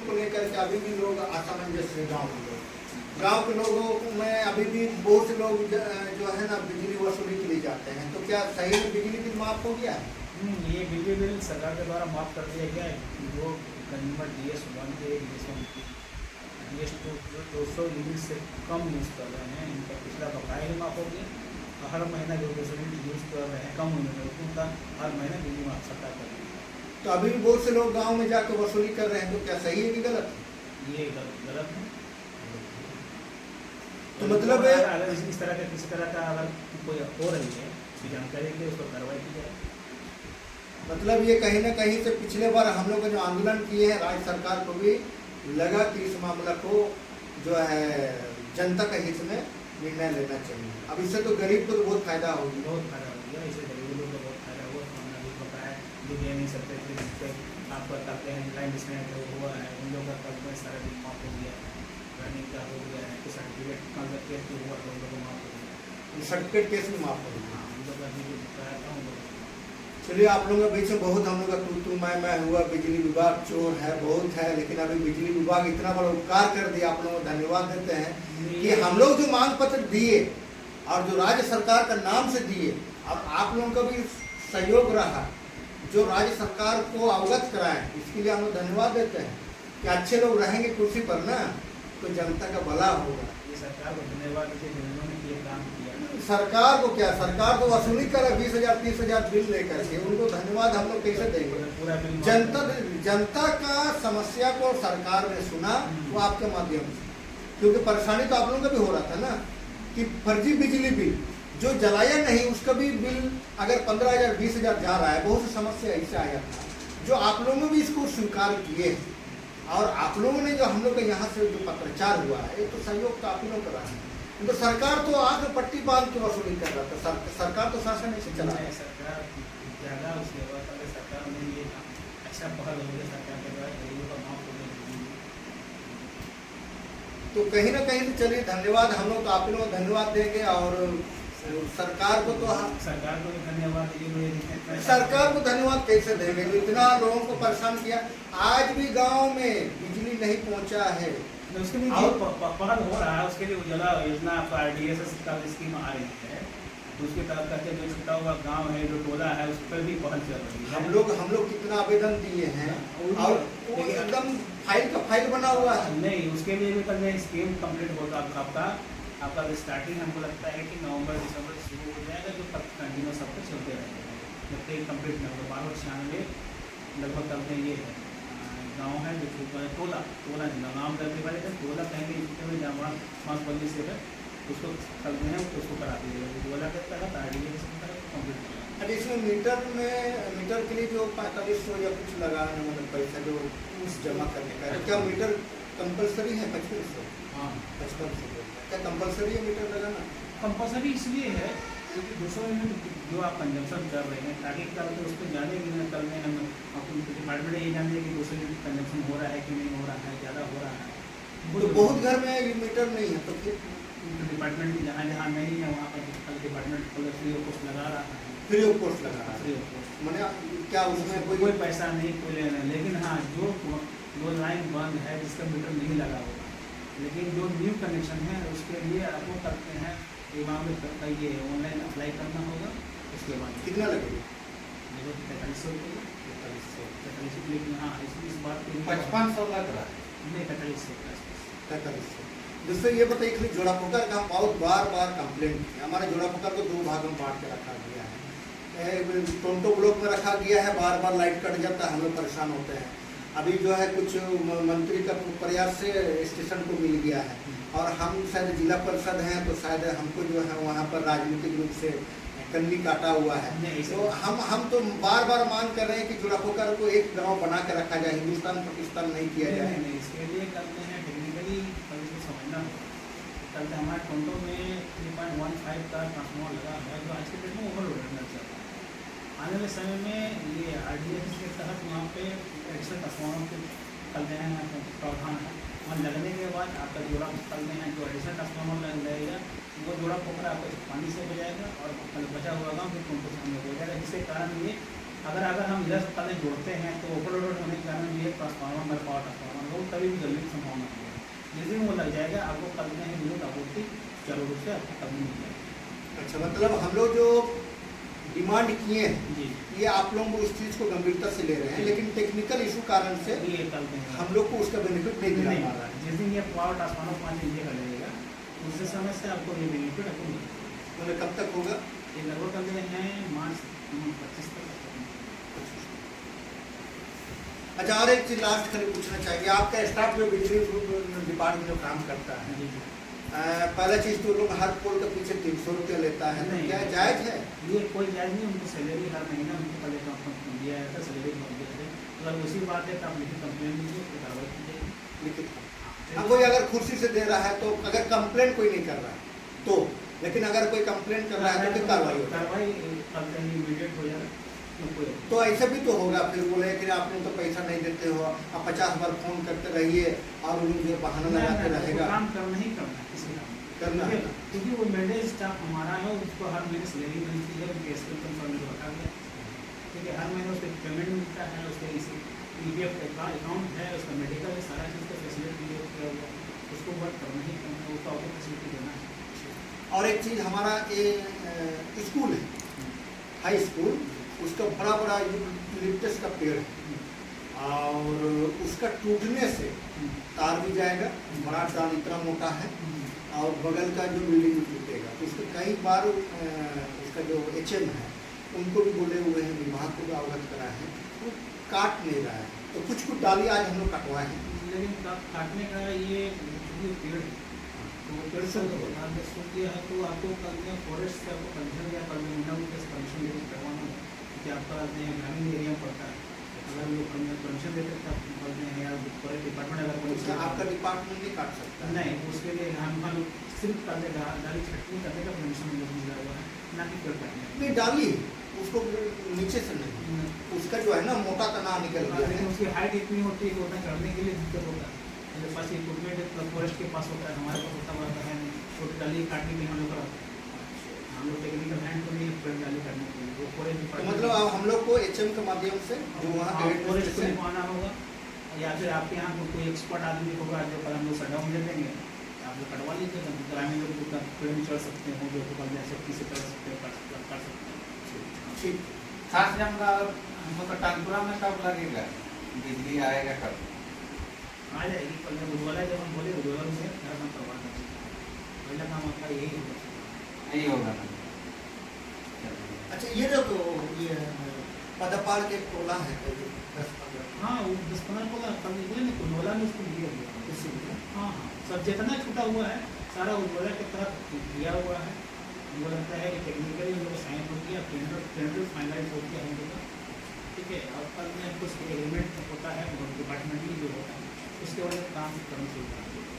को लेकर के अभी भी लोग असमंजस है। गांव के लोगों में अभी भी बहुत से लोग जो है ना बिजली वसूली के लिए जाते हैं, तो क्या सही में बिजली बिल माफ हो गया है? ये बिजली बिल सरकार के द्वारा माफ़ कर दिया गया है। जो कंज्यूमर DS1 के DS 200 यूनिट से कम यूज़ कर रहे हैं, इनका पिछला बकाया ही माफ़ हो गया। और हर महीना जो 200 यूनिट यूज़ कर रहे हैं कम यूनिट है, उनका हर महीना बिजली माफ सरकार कर रही है। तो अभी भी बहुत से लोग गांव में जाकर वसूली कर रहे हैं, तो क्या सही है कि गलत है? ये गलत है। तो मतलब अगर इस तरह का किसी तरह का अगर कोई हो रही है तो जानकारी के उसको कार्रवाई की जाए। मतलब ये कहीं ना कहीं से पिछले बार हम लोग जो आंदोलन किए हैं, राज्य सरकार को भी लगा कि इस मामला को जो है जनता के हित में निर्णय लेना चाहिए। अब इससे तो गरीब को तो बहुत फायदा होगी। बहुत फायदा हो गया, इससे गरीब लोगों को बहुत फायदा हुआ। खाना भी बकाया जो दे नहीं सकते थे, जिससे आप बताते हैं लाइन डिस्कनेक्ट हुआ है, उन लोगों का कल में सारा बिल माफ हो गया है। रनिंग का हो गया है, सर्टिफिकेट कल तक केस हुआ तो उन लोगों को माफ हो गया। सर्टिफिकेट केस में माफ हो गया। हाँ, उन लोगों का जो बकाया था उन लोगों को। चलिए, आप लोगों के बीच में बहुत हम लोग का तू मैं हुआ। बिजली विभाग चोर है बहुत है, लेकिन अभी बिजली विभाग इतना बड़ा उपकार कर दिया, आप लोगों को धन्यवाद देते हैं कि हम लोग जो मांग पत्र दिए और जो राज्य सरकार का नाम से दिए, अब आप लोगों का भी सहयोग रहा जो राज्य सरकार को अवगत कराएं, इसके लिए हम लोग धन्यवाद देते हैं कि अच्छे लोग रहेंगे कुर्सी पर ना तो जनता का भला होगा। ये सरकार को धन्यवाद दीजिए जिन्होंने ये काम किया। सरकार को क्या, सरकार तो वसूली करे 20,000 30,000 बिल लेकर के, उनको धन्यवाद हम लोग कैसे देंगे? पूरा बिल जनता का समस्या को सरकार ने सुना, वो आपके माध्यम से, क्योंकि परेशानी तो आप लोगों का भी हो रहा था ना कि फर्जी बिजली बिल जो जलाया नहीं उसका भी बिल अगर 15,000 20,000 जा रहा है। बहुत सी समस्या ऐसे आया था जो आप लोगों ने भी इसको स्वीकार किए और आप लोगों ने जो हम लोग के यहाँ से जो पत्रचार हुआ है, ये तो सहयोग तो आप लोगों का रहा है। तो सरकार तो आग में पट्टी बांध के वसूली कर रहा था। सरकार तो शासन ऐसे चला है। सरकार ज़्यादा उसके बाद सरकार ने ये अच्छा पहल हो गया सरकार के द्वारा गरीबों का माफ हो गया। तो कहीं ना कहीं से चलिए धन्यवाद, हम लोग तो आप लोगों को धन्यवाद देंगे और सरकार को तो सरकार को भी धन्यवाद दीजिए। सरकार को धन्यवाद कैसे देंगे जो इतना लोगों को परेशान किया। आज भी गांव में बिजली नहीं पहुंचा है, उसके लिए जो पहल हो रहा है, उसके लिए उजाला योजना आपका RDSS का स्कीम आ रही है, उसके तहत करके जो छुटा हुआ गांव है, जो टोला है, उस पर भी पहल चल रही है। हम लोग कितना आवेदन दिए हैं और एकदम फाइल का फाइल बना हुआ है। नहीं, उसके लिए भी कल में स्कीम कंप्लीट होगा आपका स्टार्टिंग हमको लगता है कि नवंबर दिसंबर शुरू हो जाएगा, जो कंटिन्यू सब कुछ चलते रहेंगे जब तक कंप्लीट नहीं होगा। 1296 लगभग तक में ये है गाँव है जो टोला नाम दर्ज वाले थे, टोला कहेंगे जितने भी मांसबंदी से है उसको करते हैं उसको करा दीजिएगा। टोला के तहत RDSS की तरफ कंप्लीट किया। अब इसमें मीटर के लिए जो 4500 या कुछ लगाना मतलब पैसा जो जमा करने का, क्या मीटर कंपलसरी है? 5500। हाँ, 5500 क्या कंपलसरी है मीटर लगाना? कंपलसरी इसलिए है क्योंकि 200 यूनिट जो आप कंजम्पशन कर रहे हैं, ताकि कल तो उस पर जाने कि कल में हम अपने डिपार्टमेंट ये जाने कि 200 यूनिट कंजम्पशन हो रहा है कि नहीं हो रहा है, ज़्यादा हो रहा है। तो बहुत घर में मीटर नहीं है तो फिर डिपार्टमेंट जहाँ जहाँ नहीं है वहाँ पर कल डिपार्टमेंट फ्री ऑफ कॉस्ट लगा रहा है। फ्री ऑफ कॉस्ट लगा रहा है। फ्री ऑफ कॉस्ट मैंने क्या उसमें कोई पैसा नहीं, कोई लेना नहीं। लेकिन हाँ, जो लाइन बंद है जिसका मीटर नहीं लगा होगा, लेकिन जो न्यू कनेक्शन है उसके लिए आप वो करते हैं ये ऑनलाइन अप्लाई करना होगा। उसके बाद कितना लगेगा? 4300 रुपये। 4300, लेकिन हाँ इस बात के 5500 लग रहा है। नहीं, 4300। दूसरे ये बताइए कि जोड़ा पोकर का बहुत बार कंप्लेंट किया। हमारे जोड़ा पोकर को 2 भागों में बांट के रखा गया है। टोंटो ब्लॉक में रखा गया है, बार लाइट कट जाता है, हम लोग परेशान होते हैं। अभी जो है कुछ मंत्री का प्रयास से स्टेशन को मिल गया है और हम शायद जिला परिषद हैं तो शायद हमको जो है वहाँ पर राजनीतिक रूप से कन्नी काटा हुआ है। तो हम तो बार मांग कर रहे हैं कि जोड़ा पोकर को एक गाँव बना के रखा जाए, हिंदुस्तान पाकिस्तान नहीं किया जाए। नहीं, इसके लिए करते हैं टेक्निकली इसको समझना होगा। कल हमारे टोंटो में 3.15 का ट्रांसफार्मर लगा है जो आज के डेट में ओवरलोडेड चल रहा है। आने वाले समय में ये RDSS के तहत वहाँ पे एडिशनल ट्रांसफार्मर के कल हैं प्रावधान है। वहाँ लगने के बाद आपका जोड़ा कल में है जो एडिशनल ट्रांसफार्मर लग जाएगा, वो जोड़ा पोखरा आपको पानी से हो जाएगा और कल बचा हुआ गाँव फिर टोंटो से हम हो जाएगा। जिसके कारण ये अगर हम इधर कल जोड़ते हैं तो ओवरलोड होने के कारण ये ट्रांसफार्मर पावर ट्रांसफार्मर कभी भी जलने की संभावना नहीं है। जिस दिन वो लग जाएगा आपको कल में ही विद्युत आपूर्ति चालू रूप से आपको कभी मिल जाएगी। अच्छा, मतलब हम लोग जो डिमांड किए हैं जी ये आप लोग उस चीज़ को गंभीरता से ले रहे हैं, लेकिन टेक्निकल इशू कारण से ये कल में हम लोग को उसका बेनिफिट नहीं मिल पा रहा है। जिस दिन ये पावर ट्रांसफार्मर 5 इंच का लगेगा उसी समय से आपको ये बेनिफिट आपको मिलेगा। मतलब कब तक होगा? ये लगभग कर रहे हैं मार्च 25 तक। अच्छा, और एक चीज लास्ट खाली पूछना चाहिए, आपका स्टाफ जो बिजली डिपार्टमेंट में काम करता है, जी जी। पहला चीज तो लोग हर पोल के पीछे 300 रुपया लेता है, तो नहीं। क्या जायज है? ये कोई जायज नहीं, उनको सैलरी हर महीना उनको पहले दिया जाता है, सैलरी दिया जाता है। अगर उसी बात है तो आप लिखित कंप्लेन लीजिए तो कार्रवाई की जाएगी। लिखित हाँ, कोई अगर कुर्सी से दे रहा है तो, अगर कंप्लेन कोई नहीं कर रहा है तो, लेकिन अगर कोई कंप्लेन कर रहा है तो फिर कार्रवाई होगी। कार्रवाई करते ही इमीडिएट हो जाएगा। तो ऐसा भी तो होगा, फिर बोले कि आपने तो पैसा नहीं देते हो, आप 50 बार फोन करते रहिए और उन्हें बहाना लगाते रहेगा। काम करना ही करना है, किसी काम करना है, क्योंकि वो मेडल स्टाफ हमारा है, उसको हर महीने सैलरी मिलती है, उनके स्किल कंफर्म रखा गया, ठीक है। हर महीने उसको पेमेंट मिलता है, उसके EPF अकाउंट है, उसका मेडिकल है, सारा चीज़ का फैसिलिटी किया हुआ है, उसको वर्क करना ही करना है, उसका ऑफिस फैसिलिटी देना है। और एक चीज़ हमारा ये स्कूल है, हाई स्कूल, उसका बड़ा बड़ा यूलिप्टस का पेड़ है और उसका टूटने से तार भी जाएगा, बड़ा डाल इतना मोटा है और बगल का जो बिल्डिंग भी टूटेगा। तो उसको कई बार उसका जो HM है उनको भी बोले हुए हैं, विभाग को भी अवगत करा है, वो काट नहीं रहा है। तो कुछ डाली आज हम लोग कटवाए हैं, लेकिन काटने का ये पेड़ है, तो पेड़ से सूख गया है, तो आपको कल फॉरेस्ट से आपको परमिशन दिया, परमिशन लेकर करवाना है कि आपका ग्रामीण एरिया में पड़ता है। अगर लोग परमिशन देते हैं तो आप बोलते हैं यार फॉरेस्ट डिपार्टमेंट अगर परमिशन आपका डिपार्टमेंट नहीं काट सकता नहीं, उसके लिए हम सिर्फ करने का डाली छटनी करने का परमिशन मिला हुआ है, ना कि पेड़ काटने का। नहीं, डाली उसको नीचे से नहीं, उसका जो है ना मोटा तना निकल गया है, लेकिन उसकी हाइट इतनी होती है कि उतना चढ़ने के लिए दिक्कत होता है। मेरे पास इक्विपमेंट फॉरेस्ट के पास होता है, हमारे पास उतना बड़ा है नहीं, छोटी डाली काटने के लिए हम लोग कराते हैं। हम लोग टेक्निकल हैंड तो नहीं पेड़ डाली काटने के लिए, वो फॉरेस्ट तो डिपार्टमेंट मतलब अब हम लोग को HM के माध्यम से जो वहाँ फॉरेस्ट को लिखवाना होगा, या फिर आपके यहाँ कोई एक्सपर्ट आदमी होगा जो कल हम लोग शटडाउन दे देंगे, आप लोग कटवा लीजिए। ग्रामीण लोग पेड़ में चढ़ सकते हैं, जो कल सेफ्टी से कर सकते हैं, कर सकते हैं। ठीक। खास जंगा मतलब टांगपुरा में कब लगेगा, बिजली आएगा कब? आ जाएगी कल में उज्ज्वला, जब हम बोले उज्ज्वला से घर हम करवा देंगे। पहला काम आपका यही होगा, नहीं होगा ना। अच्छा, ये जो तो ये पदपाल के टोला है 10-15, हाँ वो 10-15 को कल निकले ना उज्ज्वला में उसको दिया गया। इसीलिए हाँ हाँ, सब जितना छूटा हुआ है सारा उज्ज्वला के तहत दिया हुआ है। मुझे लगता है कि टेक्निकली हम लोग साइन हो गया, टेंडर फाइनलाइज हो गया हम लोग का, ठीक है। और कल में कुछ एग्रीमेंट होता है डिपार्टमेंटली जो होता है, उसके वजह से काम करना शुरू कर दिया।